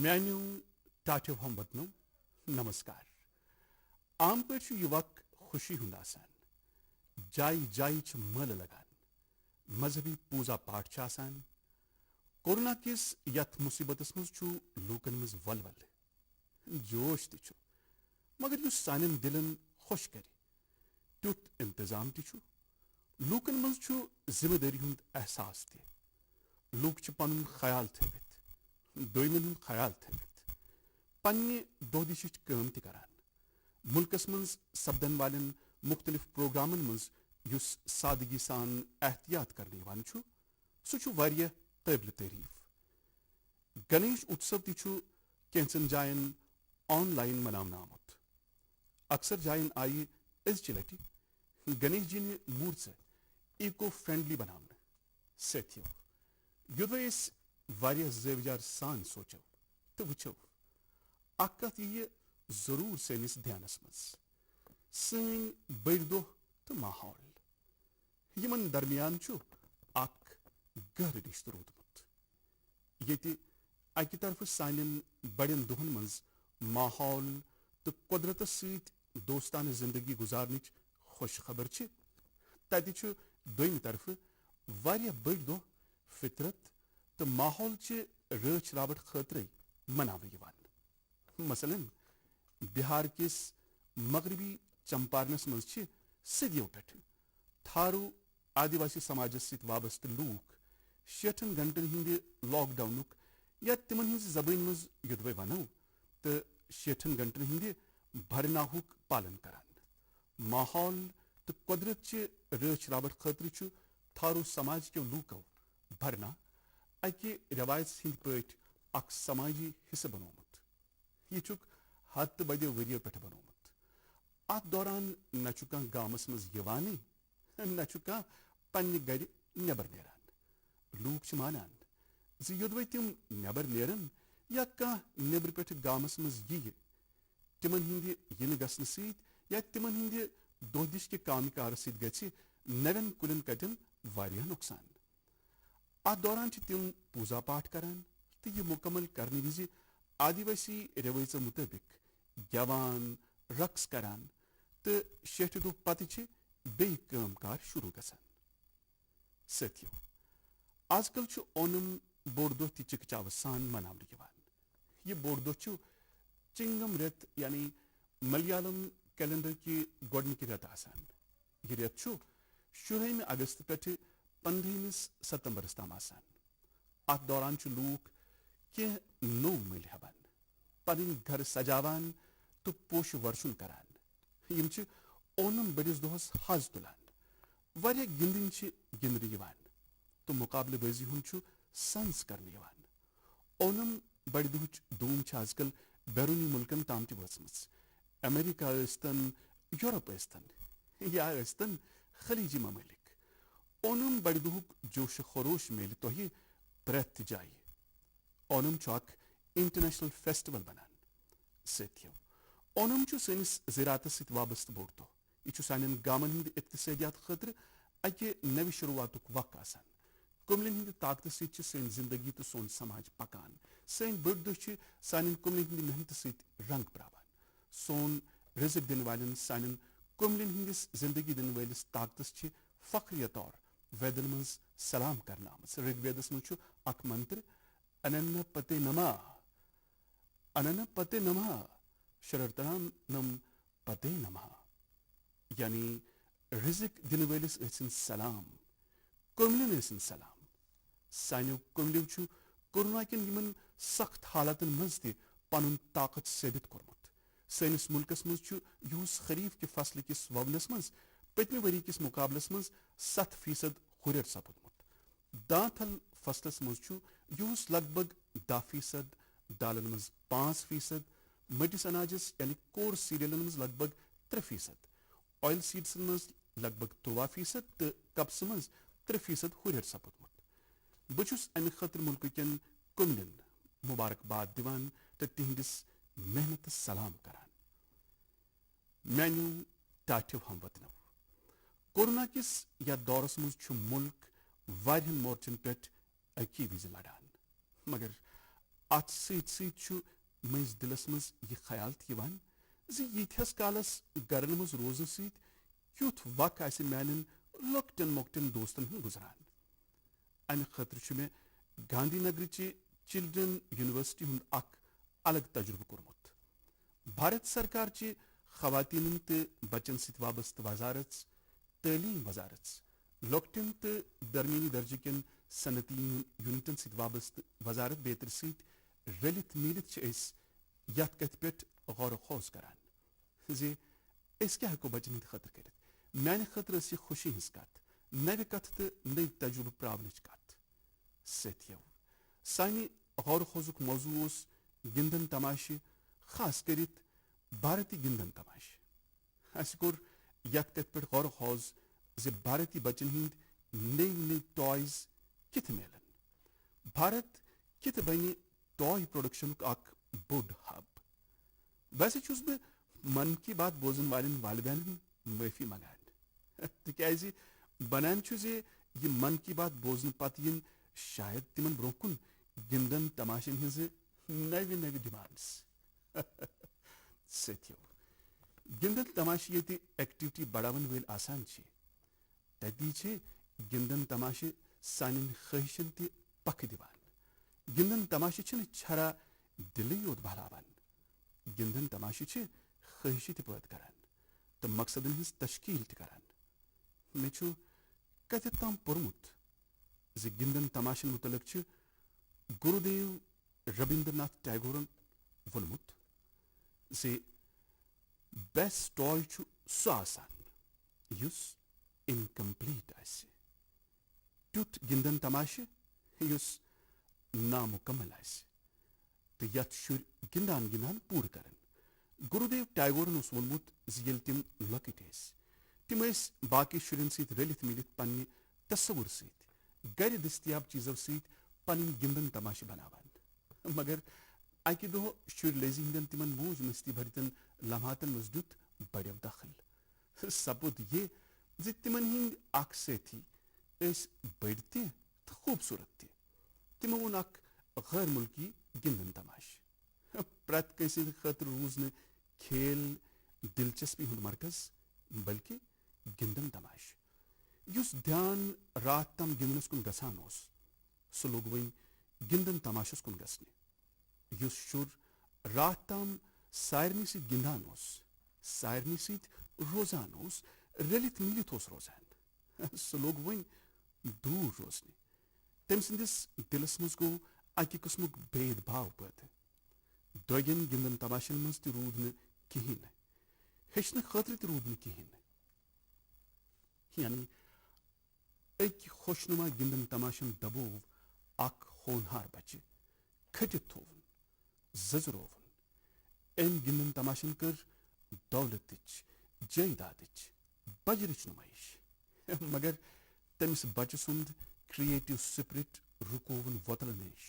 Menu टाटिव हमवतनो नमस्कार आम पे यह वक्त खुशी हुंद आसान जाय जाय मल लगान मजहबी पूजा पाठ छ आसान कोरोना किस यथ मुसीबतस मज लूकन मज वलवल जोश तु मगर युस सानन दिलन खुश कर तुथ इंतजाम तु लूकन मज जिम्मेदारी हुंद एहसास ते लूक पन ख्याल थवित दोयमन हुंद ख्याल थवित पन्ने दोदिश कम त करान मुल्कस मज सपदन वालन मुख्तलिफ प्रोग्रामन मज युस सादगी सान एहतियात करने यवान सह काबिल तारीफ गणेश उत्सव तंचन जायन ऑनलाइन मनावन आमुत अक्सर जायन आई अजचि लटि गणेश जी ने मूर्त इको फ्रेंडली बनावन साथियों युद्ध ज़ेवजार सान सोचो तो वुचो अख कथ यह जरूर सनिस ध्यानस मज सन बड़ दो तो माहौल यमन दरमियान अख गहर रिश्त रोदमुत ये अकि तरफ सान बड़न दोहन मज माहौल तो कुदरतस सत दोस्ताना जिंदगी गुजारन खुश खबर तत दोयम तरफ बड़ दो फितरत तो माहौल रच रावट खतर मनावन मसलन बिहार किस मगरबी चंपारणस मज सदियों पे थारू आदिवासी समाज सत वाबस्त लूक 60 घंटन हिंद लॉकडाउन या तिमन हिंज जबान मज युद्ध वनो तो 60 घंटन हिंद भरनाहुक पालन करान माहौल तो कुदरत रच रावट खतर थारू समाज के लूको भरना अकि रवायत हिंद पे अख समाजी हिस्से बनोमुत यह हद तो बदियों वरियों पे बनोमुत अत दौरान न गामस मज यवानी न पन्ने गर नबर नेरान लूक मानान योदवे तिम नबर नेरन या कह नबर पे गामस मज यह तिमन हिंद इन गसन सत या तिमन हिंद दोदिश के काम कार सत गि नवन कुलन कटन वारिया नुकसान अत दौरान तिम पूजा पाठ करान तो यह मुकम्मल करने विज आदिवासी रवायत मुताबिक गवान रक्स करान तो 60 दो पत बे काम कार शुरू गसान साथियों आजकल ओनम बोड़ दो चिकचाव सान मनावन यह बोड़ दो चिंगम रेत यानी मलयालम कैलेंडर की गोडनिक रेत आसान यह रेत 17 अगस्त पे 15 सितंबर तम आसान अत दौरान लूक कह नो मिल हेबान पन घर सजावान तो पोश वर्षुन करान यम ओनम बड़िस दोहस हज तुलान वारिया गिंदन गिंदने यवान तो मुकाबले बाजी हुंद संस करने यवान ओनम बड़ दुहच धूम आजकल बैरूनी मुल्कन ताम वचमच अमेरिका स्तन यूरोप स्तन या स्तन खलीजी ममलिक ओनम बड़ दुहुक जोश खरोश मेल तोह प्रथ जाय ओनम इंटरनेशनल फेस्टिवल बनान साथियों ओनम सनिस ज़राअत सत वाबस्त बोड़ दो यह सान गामन हिंद इक्तसादियात खतर अकि नव शुरुआत वक आसान कुमलन हिंद ताकत सत सन जिंदगी तो सोन समाज पकान सन बड़ दह सान कुमलन हिंद मेहनत सत रंग प्रावान सोन रिजक दिन वालन सान कुमलन हिंदिस जिंदगी दिन वलिस ताकतस फख्रिया तौर वेदन मज सलाम करना आमत ऋग्वेदस मज अख मंत्र अनन्न पते नमः शररतनाम नम पते नमः यानी रिजक दिन वलिस सलाम कुमलन सलाम सानो कुमलियों कोरोना किन यमन सख्त हालातन मज पन ताकत साबित कोर्मुत सनिस मुल्कस मज यूस खरीफ के फसल किस ववनस मज पतमे वरी किस मुकाबलस मज 7% हुरियर सपुदमुत दाथल फसलस मज यूस लगभग 10% दालन मज 5% मटिस अनाजस यानी कोर सीरियलन मज लगभग 3% ऑयल सीड्स मज लगभग 13% तो कप्स मज 3% हुरियर सपुदमुत बहुस अमि खतर मुल्क कन कुमलिन मुबारकबाद दिवान तो तिहंदिस मेहनत सलाम करान मेन्यू टाटिव हमवतनो कोरोना किस या दौरस मज मुल्क वारियन मोर्चन पे अकी विज लड़ान मगर अत सत मज दिलस मज यह ख्याल यथस कालस गरन मज रोजन सत वक मान लकटन मोकटन दोस्तन हूं गुजरान अमे खतर मे गांधी नगर चिल्ड्रन यूनिवर्सिटी हूं अलग तजुर्बह कोर्मुत भारत सरकार खवातीन तो बचन सत वाबस्त वजारत तलीम वजारत लकटन तो दरमियानी दर्जे कन सनती यूनिटन सत वाबस्त वजारत बेतर सत रलित मिलित यथ कथ पे गौर खौज करान जे क्या हेको बचन हंद खतर कर मान खतर यह खुशी हज कत नव कथ तो नव तजुर्बह प्रावन कथ सत्यो सानि गौर खौजुक मौजू गिंदन तमाशे खास कर भारती गिंदन तमाशे अस कोर यथ कथ पे गौर खौज जे भारती बचन हंद नव नव टॉयज कित मिलन भारत कित बन टॉय प्रोडक्शन बोड हब वैसे छुस बह मन की बात बोजन वालन वालदैन माफी मंगान तिकाज बनान जे यह मन की बात बोजन पत इन शायद तिमन ब्रोह कुन गिंदन तमाशन हज नव नव डिमांड्स सत्यो गिंदन तमाशे ये एक्टिविटी बढ़ावन वेल आसान तती गिंदन तमाशे सान ख्वाहिशन त पख दिवान गिंदन तमाशे छरा दिल योत बहलावान गिंदन तमाशे ख्वाहिश त पैद करान तो मकसदन हज तश्कील त करान मे कत ताम पोर्मुत जे गिंदन तमाशन मुतलक गुरुदेव रविंद्रनाथ टैगोरन वोनमुत जे बेस्ट टॉय सह आसान युस इनकम्प्लीट आसे तुत गिंदन तमाशे युस नामुकम्मल आसे तो यथ शुर गिंदान गिंदान पूर करन गुरुदेव टैगोरन वोनमुत जे तिम लकट तिम बाकी शुरन सत रलित मिलित पन्ने तस्वुर सत गर दस्तियाब चीजों सत पन गिंदन तमाशे बनावान मगर अकि दो शुर लजी हंदन तिमन मौज मस्ती भरितन लम्हातन मज दुत बड़ो दखल सपुद ये जे तिमन हिंद अख साथी बड़ त खूबसूरत तिमो वोन गैर मुल्की गिंदन तमाशे प्रत कंस खतर रूज न खेल दिलचस्पी हुंद मरकज बल्कि गिंदन तमाशे युस ध्यान रात तम गिंदनस कुन गसान सह लोग वन गिंदन तमाशस कुन गसने युस शुर रात तम सारनी सत गिंदान सारनी सत रोजान रलित मिलित रोजान सह लोग वन दूर रोजने तम सदिस दिलस मज गो अकि किस्मुक भेदभाव पैदा दोगन गिंदन तमाशन मज त रूद न कहें हेचन खतर त रूद न कहें यानी अक खुशनुमा गिंदन तमाशन दबोव अख होनहार बच्चे खटित थोवन जजरोवन अम गिंदन तमाशन कर दौलत जायदाद बजरच नुमाइश मगर तमिस बच्चे सुंद क्रिएटिव स्पिरिट रुकोवन वतलन नश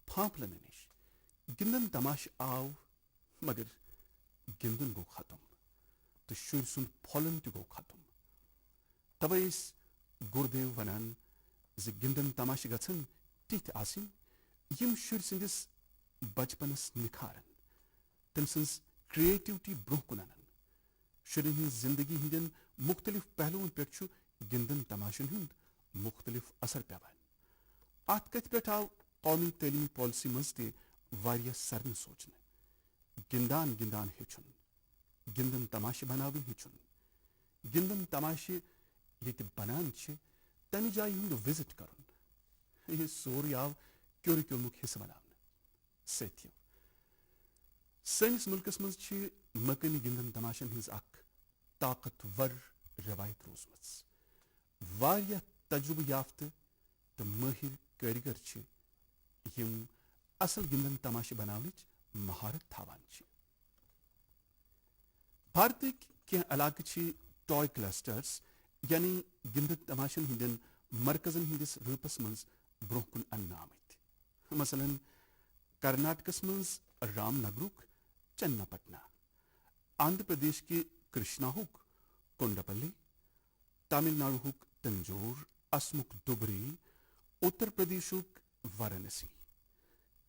फांपलन नश गिंदन तमाश आव मगर गिंदन गो खत्म तो शुर सुंद फलन त गो खत्म तवे गुरुदेव वनान जे गिंदन तमाशे गन तिथ आसिन यम शुर सिंदिस बचपनस निखारन तम सज क्रिएटिविटी ब्रोह कुन अनन शुरन हंद जिंदगी हंदन मुख्तलिफ पहलुओं पे गिंदन तमाशन हंद मुख्तलिफ असर पेवान अत कथ पे आव कौमी तलीमी पॉलिसी मज त सरन सोचने गिंदान गिंदान हेचुन गिंदन तमाशे बनावन हेचुन गिंदन तमाशे ये बनान तमि जाय हंद विजिट कर यह सोर आव क्यूरिकुलमुक हिस्सा बनावन सत्यो सनिस मुल्कस मज मकानी गिंदन तमाशन हंज ताकतवर रवायत रोजम तजुर्बह याफ्त तो माहिर कारीगर यम असल गिंदन तमाशे बनावन महारत थावान भारत कह इलाक टॉय क्लस्टर्स यानी गिंदन तमाशन हंदन मरकजन हंदिस रूपस मज ब्रोह कुन अन्न आमत मसलन कर्नाटकस मज रामनगरुक चन्नापटना आंध्र प्रदेश के कृष्णाहुक कोंडापल्ली तमिलनाडुक तंजोर असमुक दुबरी उत्तर प्रदेशुक वाराणसी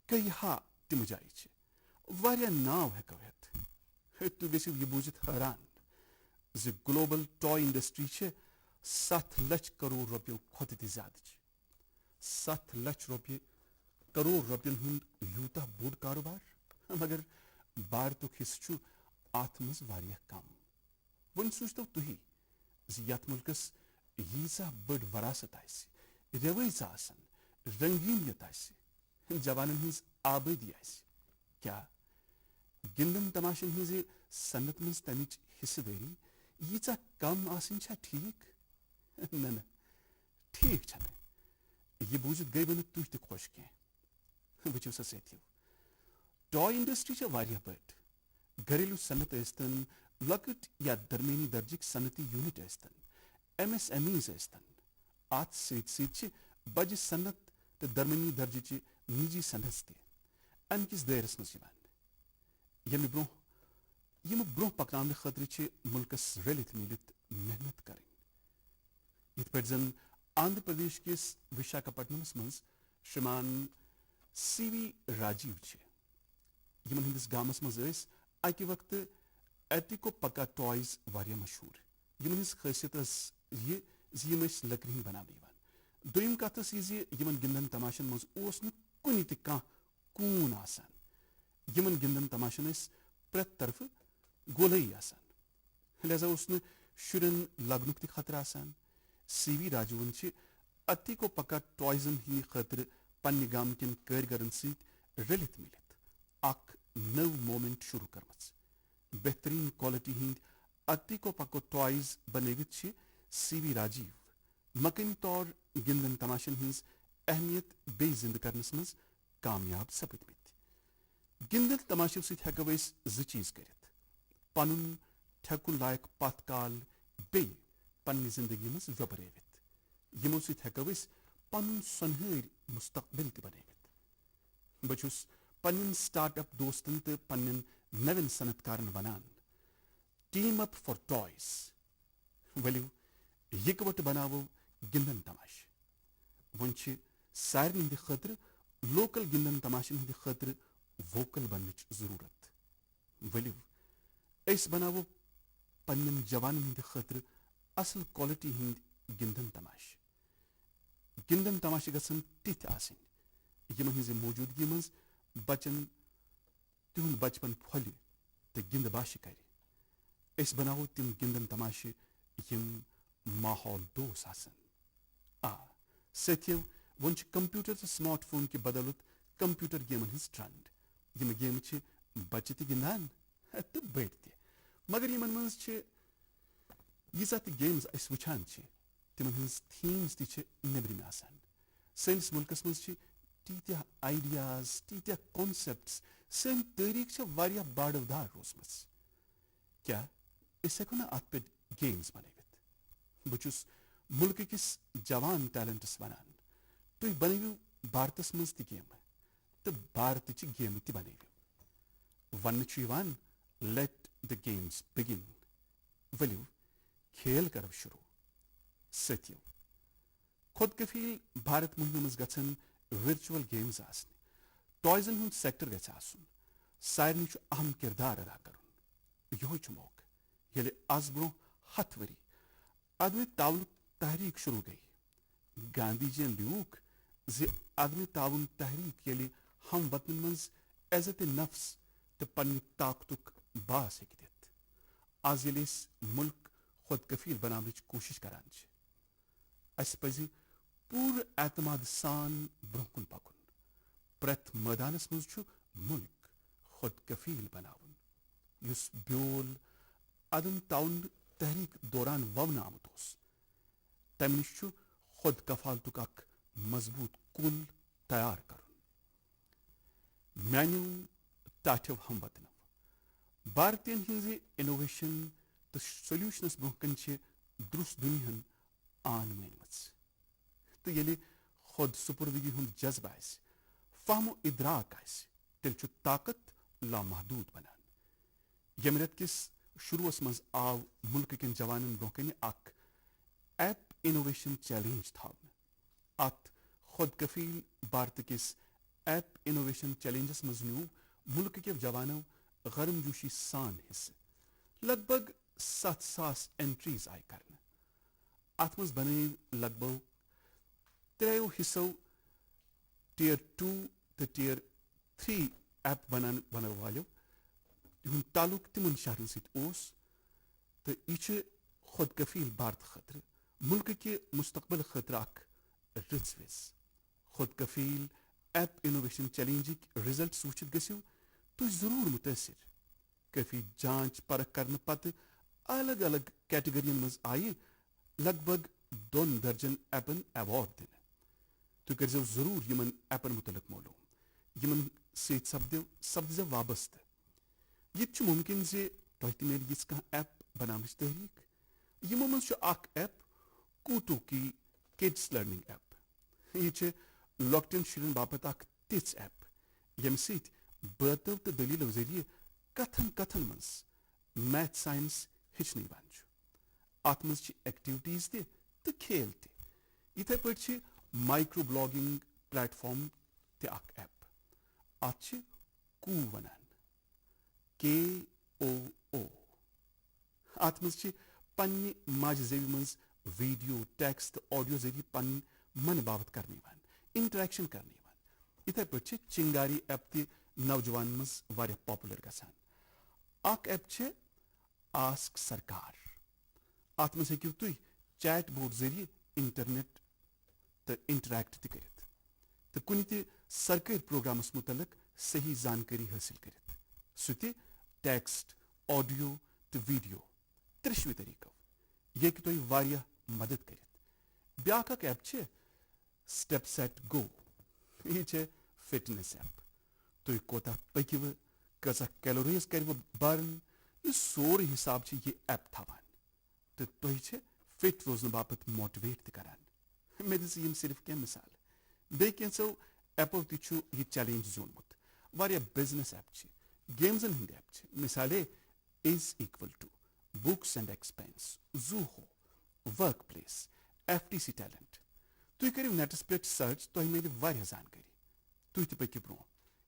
कई हा तिम जाय छ वारिया नाव हेको हेत तु गसिव ये बूझित हैरान ज ग्लोबल टॉय इंडस्ट्री छ 7 लाख करोड़ रुपये खोत ति ज्यादा छ 7 लाख रुपये करोड़ रुपयन हुंद यूता बोड कारोबार मगर भारतुक हिस्स छु आथ मज वारिया कम वन सोचतो तुही ज यथ मुल्कस यीजा बड़ वरासत आसि रवैज आसन रंगीनियत आसि जवानन हिंस आबादी आसि क्या गिंदन तमाशन हिंजे सन्नत मज तमिच हिस्सेदारी यीजा कम आसन छा ठीक न न ठीक छन ये बूझित गई वन तुह त खुश कह वचो सा साथियों टॉय इंडस्ट्री छ वारिया बड़ घरेलू सन्नत ऐस्तन लकट या दरमियानी दर्जिक सन्नती यूनिट ऐस्तन MSMEs ऐस्तन आत सीट छ बज सन्नत तो दरमियानी दर्जे च निजी सन्नत ते अम किस दायरस मज यम ब्रोह पकन खतर छ मुल्कस रलित मिलित मेहनत कर यथ पे जन आंध्र प्रदेश किस विशाखापट्टनमस मज श्रीमान CV राजीव छ यमन हंदिस गामस मज अकि वक्त एटिको पका टॉयज वारिया मशहूर यमन हंस खासियत ये यम लकड़ हंद बनाने दोयम कथ यमन गिंदन तमाशन मज ओस न कुनि त कह कून आसान यमन गिंदन तमाशन प्रत तरफ गोलई आसान लिहाजा उस न शुरन लगनुक त खतर आसान CV राजूवन छ अतिको पका टॉयजन हिंद खतर पन्ने गाम किन कारीगरन सत रलित मिलित अख नव मोमेंट शुरू करमच बेहतरीन क्वालिटी हिंद अतिको पको टॉयज बनवित छ CV राजीव मकनी तौर गिंदन तमाशन हिंस अहमियत बे जिंद करनस मज कामयाब सपदमित गिंदन तमाशो सत हेको ज चीज करित पनुन ठेकुन लायक पथकाल बे पन्नी जिंदगी मज वबरवित यमो सत हेको पनुन सनहर मुस्तकबिल त बनवित बचुस पन्न स्टार्टअप दोस्तन तो पन्न नवन सनतकारन वनान टीम अप फॉर टॉयज वलियो यकवट बनावो गिंदन तमाश वन सारे हंद खतर लोकल गिंदन तमाशन हंद खतर वोकल बन जरूरत वलियो बनावो पन्न जवान हंद खतर असल क्वालिटी हंद गिंदन तमाश गसन तिथ आसन यमन हंज मौजूदगी मज बचन तिहुंद बचपन फल तो गिंद बाश कर बनावो तिम गिंदन तमाश यम माहौल दोस आसन साथियों वन कंप्यूटर तो स्मार्टफोन के बदौलत कंप्यूटर गेमन हंज ट्रेंड यम गेम बच्चे त गिंदान तो बड़ त मगर यमन मज यीजा त गेम्स अस वुचान तिमन हंज थीम्स त नबरिम आसान सैनिस मुल्कस मज तीत्या आइडियाज तीत्या कॉन्सेप्ट्स सन तारीख वारिया बाड़वदार रोजमस क्या अस हेको ना अत पे गेम्स बनवित बहुस मुल्क किस जवान टैलेंटस वनान तुम बनवियो भारतस मज त गेम तो भारत गेम त बनवियो one let the games begin वलियो खेल करब शुरू साथियों खुद कफील भारत मुहिम मज गछन वर्चुअल गेम्स आसने टॉयजन हुंद सेक्टर गछ आसुन सारनी अहम किरदार अदा करुन यो मौक ये आज ब्रो 10 वरी आदमी ताउन तहरीक शुरू गई गांधी जी लियूक जे आदमी ताउन तहरीक ये हम वतन मज इज्जत नफ्स तो पन्नी ताकतुक बास हेक दित आज ये मुल्क खुद कफील बनाने कोशिश करान अस पज पूर एतमाद सान ब्रोकुन पकुन प्रत मैदानस मज मुल्क खुद कफील बनावन युस ब्योल अदम ताउन तहरीक दौरान ववन आमुत तम निश खुद कफालतुक अख मजबूत कुल तैयार करुन म्यान्यो टाठ्यो हमवतनव भारतीयन हिंज इनोवेशन तो सोल्यूशनस ब्रोकन दुरुस्त दुनियान आन मेनमच तो ये खुद सुपुर्दगी हुंद जज्ब आस फहमो इदराक आस तेल ताकत लामहदूद बनान यमरत किस शुरुअस मज आव मुल्क के जवानन ब्रोकन अख ऐप इनोवेशन चैलेंज थावन अत खुद कफील भारत किस ऐप इनोवेशन चैलेंजस मज न्यू मुल्क के जवानों गर्मजोशी सान हिस्से लगभग 7,000 एंट्रीज आय कर अत मज बन लगभग 3 हिस्सों टियर 2 तो टियर 3 ऐप बन वालों तालुक तिमन शहरन सत तो यह खुद कफील भारत खतर मुल्क के मुस्तकबल खतर रच विज खुद कफील ऐप इनोवेशन चैलेंजिक रिजल्ट वुचित गो तुम जरूर मुतासर काफी जांच परख करने पत अलग अलग कैटेगरियन मज आय लगभग 2 दर्जन ऐपन अवार्ड दिन तुम कर जरूर यमन ऐपन मुतलक मालूम यमन सपद वाबस्त ये मुमकिन जे तुह त मिल यिस कह ऐप बनाने तहरीक यमो मज ऐप कूटू की किड्स लर्निंग ऐप यह लॉकटेन शुरन बापत तिच ऐप यम सत बातों तो दलीलों जरिए कथन कथन मज मैथ साइंस हेचन अत मज एक्टिविटीज तो खेल तथे पे माइक्रो ब्लॉगिंग प्लेटफॉर्म ऐप अत कू वनान KOO अत मज पन्ने माज जेवी मज वीडियो टेक्स्ट तो ऑडियो जरिए पन मन बाबत करने इंटरेक्शन करने इथे पे चिंगारी ऐप त नौजवान मज वारिया पॉपुलर गसान ऐप आस्क सरकार अत मज हेकु तुम चैट बोर्ड जरिए इंटरनेट तो इंटरैक्ट त करित तो कुन त सरकारी प्रोग्रामस मुतलक सही जानकारी हासिल करित सह टेक्स्ट ऑडियो तो वीडियो त्रिशवे तरीकों ये कि तुम वारिया मदद करित back app step set go यह फिटनेस ऐप तुम कोता पकव कसा कैलोरीज कर बर्न यह सोर हिसाब से यह ऐप थवान तो तुम फिट रोजन बापत मोटिवेट करान मे दिस सिर्फ क्या मिसाल बे कैंसो ऐपो तु यह चैलेंज जोनमुत वारिया बिजनेस ऐप गेम्सन हंद ऐप मिसाले is equal to books and expense जूहो वर्क प्लेस FTC टैलेंट तुम करो नेटस पे सर्च तुम मिल वारिया जानकारी तुम त पकि ब्रो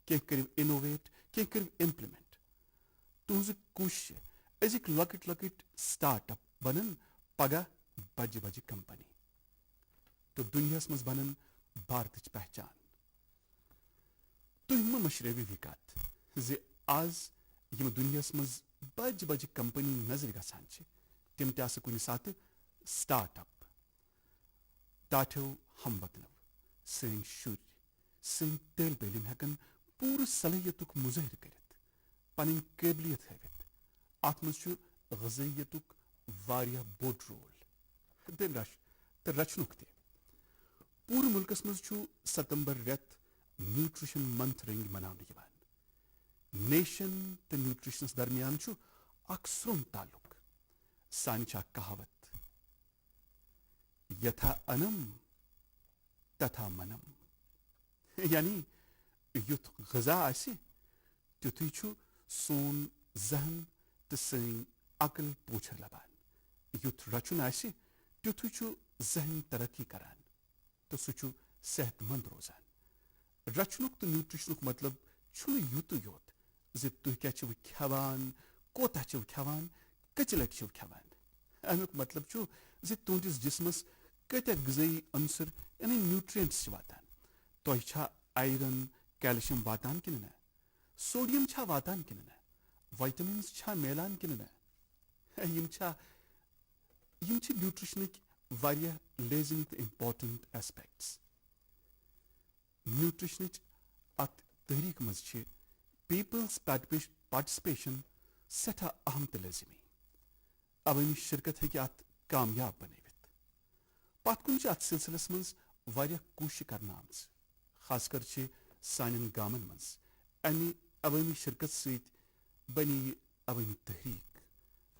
कह करो इनोवेट कह करो इम्प्लीमेंट तुज कोशिश अजिक लकट लकट स्टार्टअप बनन पगह बज बज कंपनी तो दुनिया मज बनन भारत पहचान तुम मशरवी विकत जे आज यम दुनिया मज बज बज कंपनी नजर गसान तम तुन सात स्टार्टअप टाठो हमवतनव सन शुर सन तलब इलम हेकन पूर सलाहियत मुजहर करित पन काबिलियत हावित अत मज गज़ाइयत वारिया बोड रोल तो रचनुक ते पूर मुल्कस मज सितंबर रेत न्यूट्रिशन मंथ रंग मनाने नेशन तो न्यूट्रिशनस दरमियान स्रोन ताल्लुक सान कहावत यथा अनम तथा मनम यानी युथ गजा आसि तुथु सोन जहन तो सन अकल पोछर लबान युथ रचुन आसि तुथु जहन तरक्की करान तो सह सेहतमंद रोजान रचनुक तो न्यूट्रिशनुक मतलब युत योत जे तुह क्या खेवान कोता खेवान कच लट खेवान अमुक मतलब जे तुंदिस जिस्मस कत्या गज़ाई अंसर यानी न्यूट्रिएंट्स वातान तुह आयरन कैल्शियम वातान कि ना सोडियम वातान कि ना विटामिन्स मिलान कि ना यम न्यूट्रिशनिक वारिया लेजिंग तो इम्पॉर्टेंट एस्पेक्ट्स न्यूट्रिशन अत तहरीक मज पीपल्स पार्टिसिपेशन सठा अहम तो लाजिमी अवामी शिरकत हे अत कामयाब बनवित पत कुन अत सिलसिलस मज वारिया कोशिश करना आमज खासकर सान गामन मज अमि अवामी शिरकत सत बनी अवामी तहरीक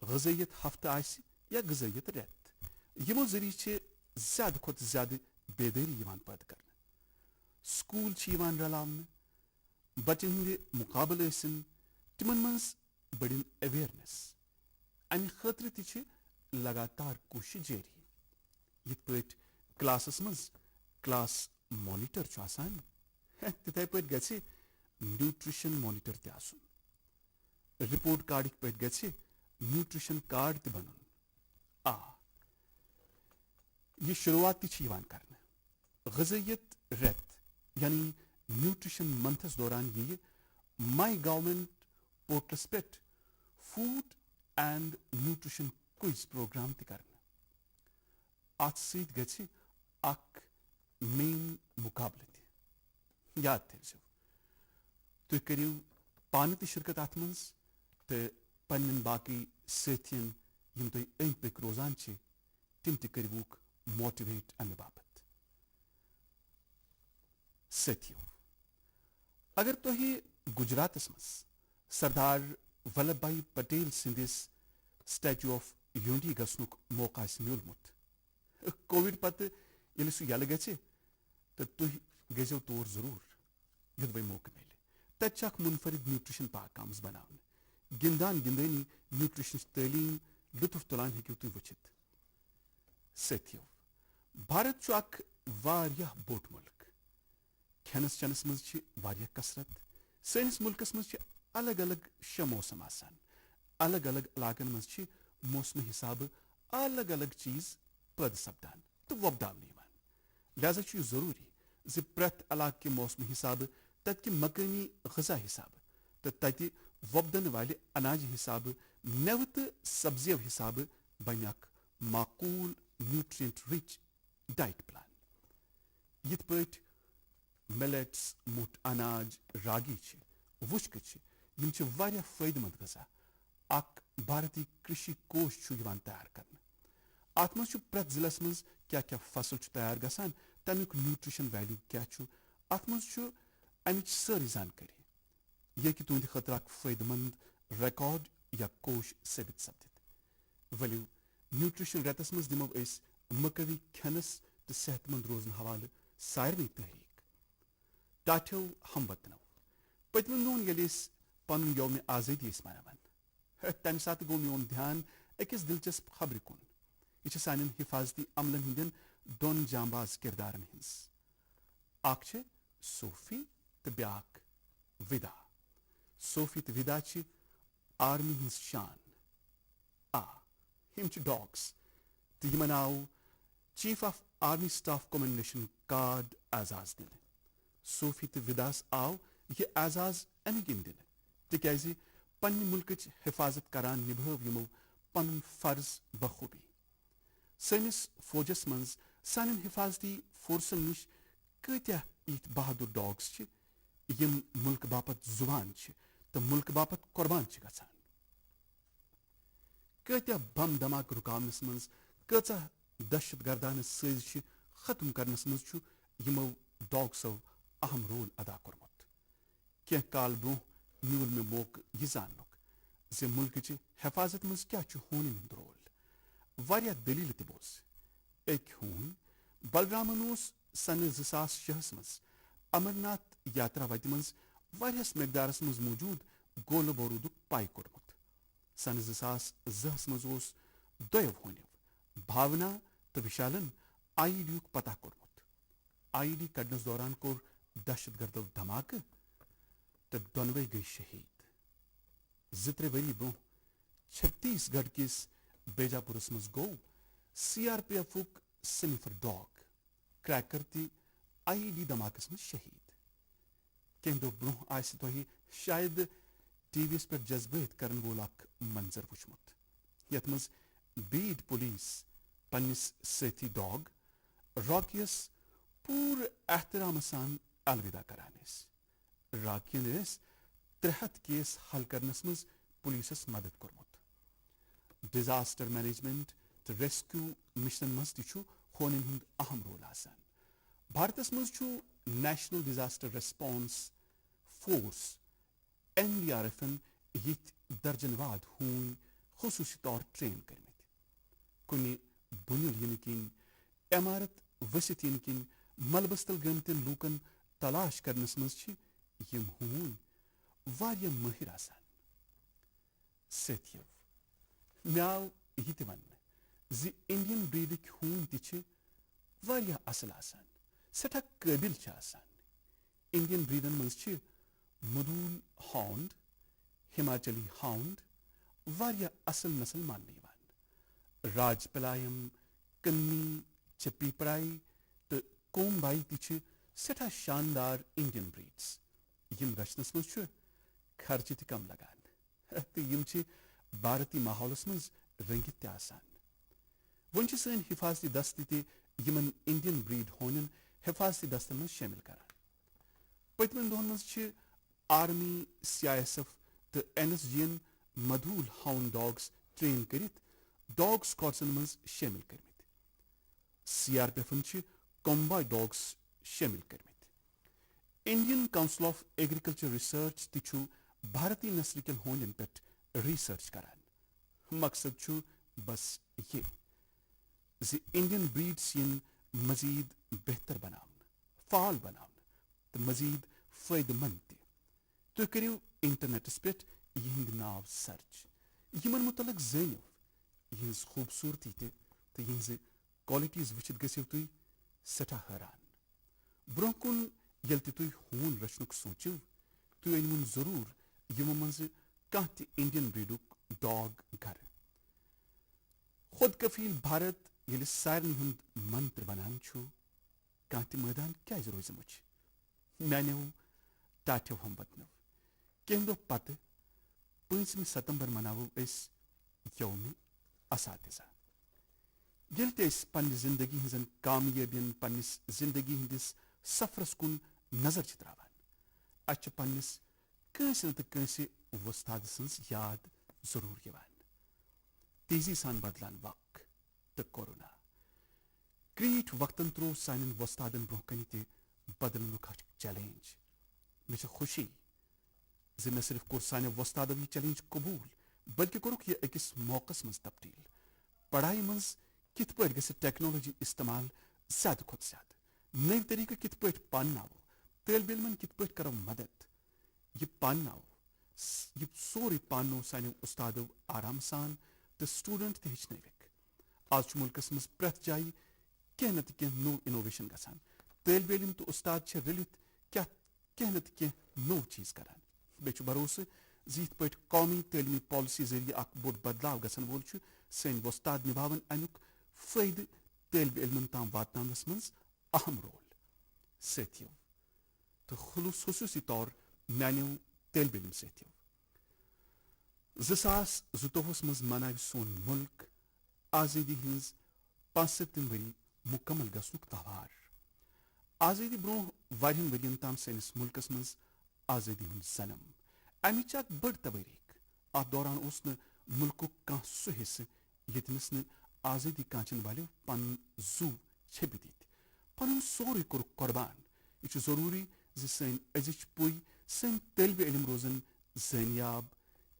गज़ाइयत हफ्ता आसि या गज़ाइयत रेत यमो जरिए ज्यादा खुद ज्यादा बेदारी पैदा कर स्कूल रलावन बचन हंद मुकाबल तिमन मज बड़न अवेयरनेस अमि खतर त लगातार कोशिश जारी यिथ पे क्लासस मज क्लास मॉनिटर आसान तिथे पे गए न्यूट्रिशन मॉनिटर ते आसुन रिपोर्ट कार्ड पे गए न्यूट्रिशन कार्ड ते बनन आ ये शुरुआत कर गज़ियत रेत यानी न्यूट्रिशन मंथस दौरान ये माई गवर्नमेंट पोर्टलस पे food and nutrition quiz program ते कर अत सत गि अख मेन मुकाबले ते याद थो तुम करियो पान ते शिरकत अत मज तो पन्न बाकी साथियन यम तुम अंद पक रोजान तिम ते करवुक मोटिवेट अमे बापत साथियों अगर तुह गुजरातस मज सरदार वल्लभ भाई पटेल सिंदिस स्टैच्यू ऑफ यूनिटी गसनुक मौका म्यूलमुत कोविड पत ये सह यल गि तो तुह गजो तौर जरूर युद मौका मिले तक मुनफरिद न्यूट्रिशन पाकाम्स बना गिंदान गिंदनी न्यूट्रिशन तलीम लुत्फ तुलान हेकु तुह वचित साथियों भारत अख वारियाह बोड़ मुल्क खेनस चनस मज वारियाह कसरत सैनिस मुल्कस मज अलग अलग शे मौसम आसान अलग अलग इलाकन मज मौसम हिसाब अलग अलग चीज पैद सपदान तो वोपदावन लिहाजा जरूरी जि प्रेथ इलाक के मौसम हिसाब तत कि मकामी गजा हिसाब तो तत वोपदन वाले अनाज हिसाब मेव तो सब्जियों हिसाब बन अख माकूल न्यूट्रिएंट रिच डाइट प्लान यिथ पट मिलेट्स मुठ अनाज रागी वुश्क यम वारियाह फायदेमंद गजा अख भारतीय कृषि कोष तैयार कर अत मज प्रेथ जिलस मज क्या क्या फसल तैयार गसान तमिक न्यूट्रिशन वैल्यू क्या अत मज अमिच सारी जानकारी ये कि तुंद खतर अख फायदेमंद रिकॉर्ड या कोश साबित सपदित वलियो न्यूट्रिशन रेतस मज दिमो मकवी खेनस तो सेहतमंद रोजन हवाले सारवे तहरीक टाठो हम वतनो पतम नोन ये पन यौम आज़ादी मनावान तम सात गो मोन ध्यान अकिस दिलचस्प खबर कुन यह सान हिफाजती अमलन हंदन दोन जांबाज किरदारन हिंस अख सोफी तो ब्याक विदा सोफी तो विदा आर्मी हिंस शान हम डॉग्स तो यमन आव chief of army staff commendation card Ejaz दिन सोफी तो विदास आव यह एजाज अमे किन दिन तिकाज पन्ने मुल्क हिफाजत करान निभव यमो पन फर्ज बखूबी सनिस फौजस मज सान हिफाजती फोर्सन नश कत्या इत बहादुर डॉग्स यम मुल्क बापत जुबान तो मुल्क बापत कुर्बान गसान कत्या बम धमाक रुकावनस मज कचा दहशत गर्दान साजिश खत्म करनस मज यमो डॉग्सो अहम रोल अदा कोरमुत कह काल ब्रोह म्यूल मे मौक यह जाननुक जे मुल्क हिफाजत मज क्या हूनन हंद रोल वारियाह दलील ते बोज एक हून बलरामन सन 2006 मज अमरनाथ यात्रा वत मज वारियाहस मिकदारस मज मौजूद गोल बारूदुक पाय कोरमुत सन 2010 मज दोयो हूनिव भावना तो विशालन IED पता कोरमुत IED कड़नस दौरान कोर दहशतगर्दो धमाके तो दोनवे गई शहीद 2-3 वरी ब्रोह छत्तीसगढ़ किस बेजापुरस मज गो CRPF स्निफर डॉग क्रैकर ती IED धमाकस मज शहीद कह दो ब्रोह आस तुह शायद टीवीस पे जज्बात करन वोल अख मंजर वुचमुत यथ मज बीड पुलिस पन्निस साथी डॉग रॉकियस पूर एहतराम सान अलविदा करानिस राकियन 300 केस हल करनस मज पुलिसस मदद कोरमुत डिजास्टर मैनेजमेंट तो रेस्क्यू मिशन मज तु होनन हुंद अहम रोल आसान भारतस मज national disaster response force NDRF यिथ दर्जनवाद हून खुसूसी तौर ट्रेन करमित कुनि बुनिल इन किन इमारत वसित इन किन मलबस तल गमतिन लूकन तलाश करनस मज यम हून वारियाह माहिर आसान साथियों मे आव यह ते वन जि इंडियन ब्रीडिक हून ति वारियाह असल आसान सठा काबिल आसान इंडियन ब्रीडन मज मरूल हाउंड, हिमाचली हाउंड वारिया असल नस्ल मानने यवान। राजपलायम, कन्नी, चप्पीपराई तो कोमबाई ति सठा शानदार इंडियन ब्रीड्स। यम रचनस मज खर्च त कम लगान तो यम भारती माहौलस मज रंगित त आसान। वन सन हिफाजती दस्ते ते यमन इंडियन ब्रीड होनन हिफाजती दस्तन मज शामिल करान। पतमन दोहन मज आर्मी, CISF तो NSG यन मधूल हाउंड डॉग्स ट्रेन करित डॉग स्क्वाड्सन मज शामिल करमित। CRPF यन कॉम्बाई डॉग्स शामिल करमित। Indian council of agriculture research ति भारतीय नस्ल कन होनन पे रिसर्च करान। मकसद बस ये ज इंडियन ब्रीड्स यन मजीद बेहतर बनावन, फाल बनावन तो मजीद फायदेमंद त। तुम करियो इंटरनेटस पे यहंद नाव सर्च, यमन मुतलक जानियो, यहज खूबसूरती तो यहज क्वालिटीज वचित गसियो तुम सठा हैरान। ब्रोह कुन येल तुम होन रचनुक सोचो तुम अनमुन जरूर यमो मज कह त इंडियन ब्रीडुक डॉग घर। खुद कफील भारत ये सारे हुंद मंत्र बनान कह त मैदान क्या रोज मुझ मानो टाठो हम वतनो कह दो पत 5 सितंबर मनावो यौम असातिजा। येल पन्नि जिंदगी हजन कामयाबियन पन्निस जिंदगी हंदिस सफरस कुन नजर त्रावान अच पन्निस कंस नत कंस वस्ताद सन्स याद जरूर यवान। तेजी सान बदलान वक्त तो कोरोना क्रीट वक्तन त्रो सान वस्तादन ब्रोह कन त बदलनुक चैलेंज। मे खुशी ज न सिर्फ कोर सान वस्तादो यह चैलेंज कबूल बल्कि कोरुक यह अकिस मौकस मज तब्दील। पढ़ाई मज कित पे गि टेक्नोलॉजी इस्तेमाल ज्यादा खुद ज्यादा, नई तरीके कित पे पानावो, तलब इलमन कित पे करो मदद, यह पानावो यह सोरे पानो सान उस्तादो आराम सान तो स्टूडेंट तो हेचनविक। आज मुल्कस मज प्रथ जाय कह नत कह नो इनोवेशन गसान, तलब इलम तो उस्ताद रलित क्या कह नत कह नो चीज करान। बे भरोसे जीत पे कौमी तलीमी पॉलिसी जरिए अख बोड़ बदलाव गसन वोल सन वस्ताद निभावन अमुक फायदे तलब इलमन ताम वातनावनस मज अहम रोल। साथियों तो खसूसी तौर मानो तलब इलम साथियों 2022 मज मनाव सोन मुल्क आज़ादी हज 75 वरी मुकम्मल गसनुक तवार। आज़ादी ब्रोह वारियन वरियन ताम सैनिस मुल्कस मज आज़ादी हुंद जन्म अमिच अख बड़ तबरीक। अत दौरान उस न मुल्कुक कह सह हिस्से यतनस न आज़ादी कांचन वाले पन जू छेबि दित, पन सोरे कोर कुर्बान। यह जरूरी ज सन अजिच पुई सन तलब इलम रोजन ज़नियाब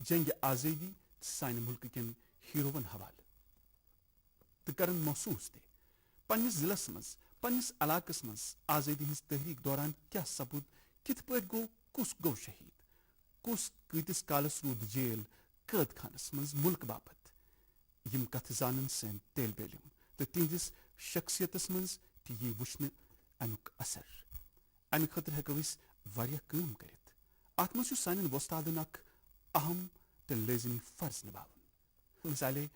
जंग आज़ादी सान मुल्क कन हीरोवन हवाले तो करन महसूस ते पन्निस जिलस मज पन्निस इलाकस मज आज़ादी हज तहरीक दौरान क्या सपूद, कित पे गो कुस गो शहीद, कुस कतिस कालस रूद जेल कैद खानस मज मुल्क बापत। यम कथ जानन सन तलब इलम तो तिहदिस शख्सियतस मज यह वुचन अमुक असर। अमि खतर हेको वारिया काम करित। अत मज सान वस्तादन अख अहम तो लाजिमी फर्ज निभावन। मिसाले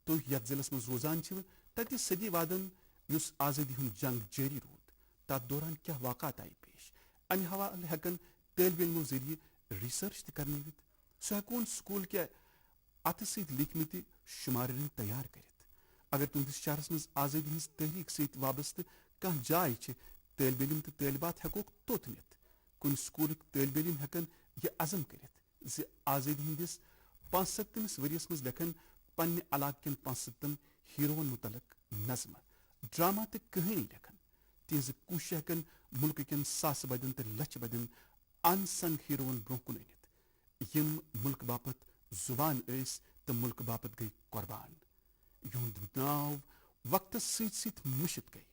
तुम यथ जिलस मज रोजान तत सदी वादन युस आज़ादी हुंद जंग जारी रूद तथ दौरान क्या वाक़ात आई पेश अमि हवाले हेकन तलब इलमो जरिए रिसर्च त करनवित। सह हेकोन स्कूल के अत सत लिखमित शुमारन तैयार करित। अगर तुंदिस शहरस मज आज़ादी हज तहरीक सत वाबस्त कह जाय तलब इलम तो तलबात हेकोक तोत नित, कुन स्कूलक तलब इलम हेकन यह अज़म करित ज आज़ादी हंदिस 75 वरियस मज लेखन पन्ने इलाक कन 75 हीरोवन मुतलक नज़म, ड्रामा तो कहानी लेखन। तिहज कुश हेकन मुल्क कन सास बदन तो लच बदन अनसंग हीरोवन ब्रोह कुन अनित यम मुल्क बापत जुबान तो मुल्क बापत गई कुर्बान। युंद नाव वक्त सत मुशित गई।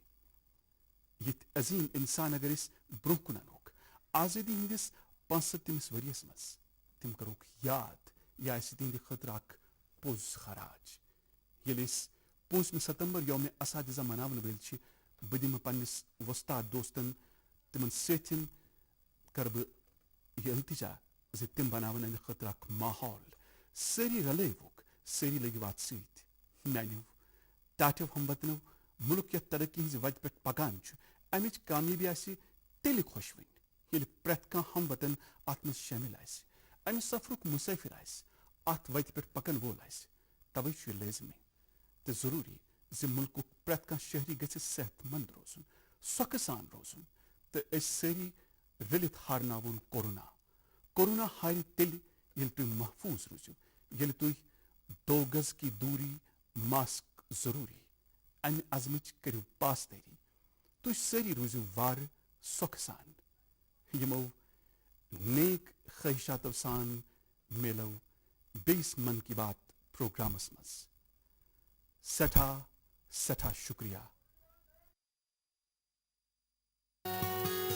यथ अजीम इंसान अगर ब्रोह कुन अनोक आज़ादी हंदिस 75 वरियस मज तिम करोक याद यह तिहंद खतर अख पोज खराज। ये 5 सितंबर यौम असातिजा मनावन वेल बह दिम पन्निस वस्ताद दोस्तन तिमन सेथिन कर बह यह इल्तिजा ज तिम बनावन अमि खतर अख माहौल सारी रलैवुक सारी लगी वात सत नानियों टाटियों हमवतनों मुल्क यथ तरक्की हज वत पे पकान अमिच कामयाबी आसि तेल खुशवन ये प्रेथ कह हमवतन अत मज शामिल अमि सफरुक मुसाफिर अत वत पे पकन वोल तवे लाजमी तो जरूरी ज मुल्क प्रेथ कह शहरी गि सेहतमंद रोजन सख सान रोजन तो सारी रलित हारनावन कोरोना हार तेल ये तुम महफूज रूजो ये तुम 2 गज की दूरी मास्क जरूरी अमि अजमच करू पासदारी तुम सारी रूजो वार सख सान यमो नेक ख्वाहिशातों सान मिलो बेस मन की बात प्रोग्रामस मज सठा सठा शुक्रिया।